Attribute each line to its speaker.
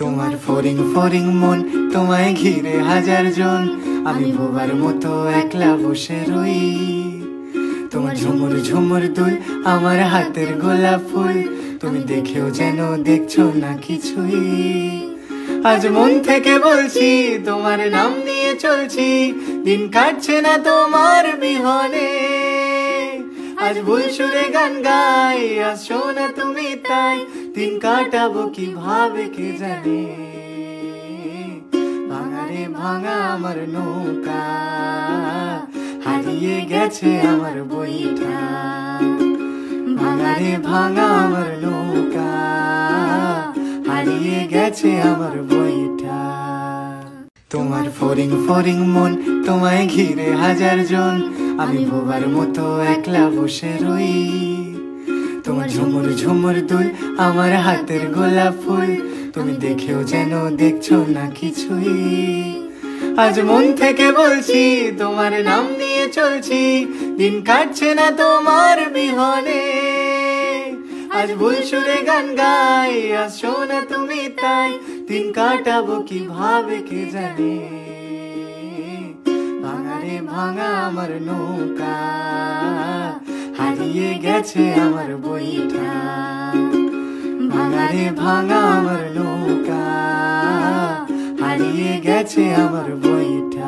Speaker 1: তোমার foreign foreign মন, তোমায় ঘিরে হাজার জন, আমি বোবার মতো একলা বসে রই। তোমার ঝুমুর ঝুমুর দুল, আমার হাতের গোলাপ ফুল, তুমি দেখেও যেন দেখছো না কিছুই। আজ মন থেকে বলছি, তোমার নাম নিয়ে চলছি, দিন কাটছে না তোমার বিহনে। আজ ভুল সুরে গান গাই, আসো না তুমি তাই, দিন কাটাবো কিভাবে কে জানে। ভাঙা রে ভাঙা আমার নৌকা, হারিয়ে গেছে আমার বইটা। ভাঙা রে ভাঙা আমার নৌকা, হারিয়ে গেছে আমার বইটা। তোমার ফরিং ফরিং মন, তোমায় ঘিরে হাজার জন, আমি বোবার মতো একলা বসে রই। তোমার ঝুমুর ঝুমুর দুল, আমার হাতের গোলাপ ফুল, তুমি দেখেও যেন দেখছো না কিছুই। আজ মন থেকে বলছি, তোমার নাম নিয়ে চলছি, দিন কাটছে না তোমার বিহনে। আজ ভুল সুরে গান গাই, আসো না তুমি তাই, দিন কাটাবো কিভাবে কে জানে। ভাঙা রে ভাঙা আমার নৌকা, হারিয়ে গেছে আমার বইটা। ভাঙা রে ভাঙা আমার নৌকা, হারিয়ে গেছে আমার বইটা।